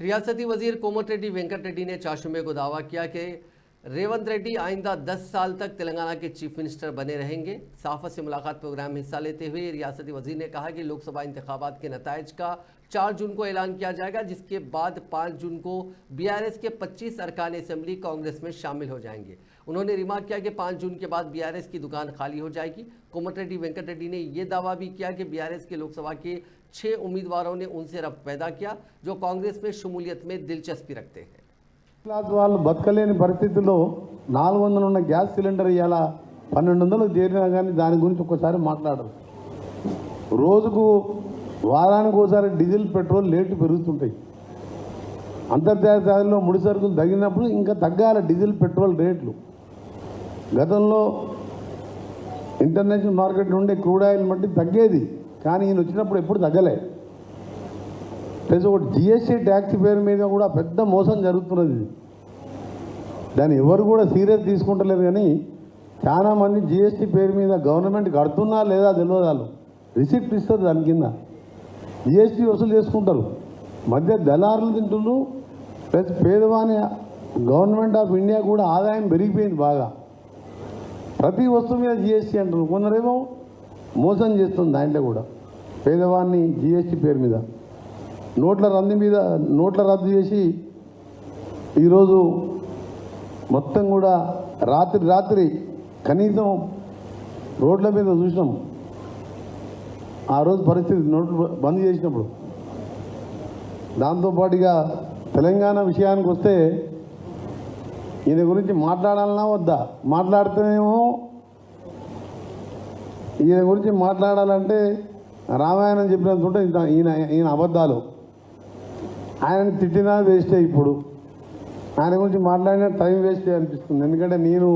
रियासती वजीर कोमटिरेड्डी वेंकट रेड्डी ने चाशुमे को दावा किया कि रेवंत रेड्डी आइंदा 10 साल तक तेलंगाना के चीफ मिनिस्टर बने रहेंगे। सहाफत से मुलाकात प्रोग्राम में हिस्सा लेते हुए रियासती वजीर ने कहा कि लोकसभा इंतखाबात के नताइज का 4 जून को ऐलान किया जाएगा, जिसके बाद 5 जून को बीआरएस के 25 अरकान असेंबली कांग्रेस में शामिल हो जाएंगे। उन्होंने रिमार्क किया कि 5 जून के बाद बीआरएस की दुकान खाली हो जाएगी। कोमटिरेड्डी वेंकट रेड्डी ने यह दावा भी किया कि बीआरएस के लोकसभा के 6 उम्मीदवारों ने उनसे रब पैदा किया जो कांग्रेस में शमूलियत में दिलचस्पी रखते हैं। క్లాస్ వాళ్ళు బతకలేని పరిస్థితుల్లో 400 ఉన్న గ్యాస్ సిలిండర్ ఇవాళ 1200 చేరినా కానీ దాని గురించి ఒక్కసారి మాట్లాడరు. రోజుకు వారానికి ఒకసారి డీజిల్ పెట్రోల్ రేట్లు పెరుగుతుంటాయి. అంతర్జాతీయ స్థాయిలో ముడి సరుకులు తగ్గినప్పుడు ఇంకా తగ్గాలి డీజిల్ పెట్రోల్ రేట్లు. గతంలో ఇంటర్నేషనల్ మార్కెట్ నుండి క్రూడ్ ఆయిల్ మట్టి తగ్గేది, కానీ ఈయన వచ్చినప్పుడు ఎప్పుడు తగ్గలే. ప్లస్ ఒకటి జిఎస్టీ ట్యాక్స్ పేరు మీద కూడా పెద్ద మోసం జరుగుతున్నది. దాన్ని ఎవరు కూడా సీరియస్ తీసుకుంటలేరు, కానీ చాలామంది జిఎస్టీ పేరు మీద గవర్నమెంట్ కడుతున్నా లేదా తెలియదు. వాళ్ళు రిసిప్ట్ ఇస్తారు, దాని కింద జిఎస్టీ వసూలు చేసుకుంటారు. మధ్య దళారులు తింటున్నారు. ప్లస్ పేదవాని గవర్నమెంట్ ఆఫ్ ఇండియా కూడా ఆదాయం పెరిగిపోయింది బాగా. ప్రతి వస్తువు మీద జిఎస్టీ అంటారు. కొందరేమో మోసం చేస్తుంది దాంట్లో కూడా పేదవాన్ని జిఎస్టీ పేరు మీద. నోట్ల రద్దు చేసి ఈరోజు మొత్తం కూడా రాత్రి కనీసం రోడ్ల మీద చూసినాం. ఆ రోజు పరిస్థితి నోట్లు బంద్ చేసినప్పుడు. దాంతోపాటుగా తెలంగాణ విషయానికి వస్తే ఈయన గురించి మాట్లాడాలన్నా వద్దా? మాట్లాడితేనేమో ఈయన గురించి మాట్లాడాలంటే రామాయణం చెప్పినంత ఉంటే ఈయన అబద్ధాలు. ఆయనని తిట్టినా వేస్టే. ఇప్పుడు ఆయన గురించి మాట్లాడినా టైం వేస్టే అనిపిస్తుంది. ఎందుకంటే నేను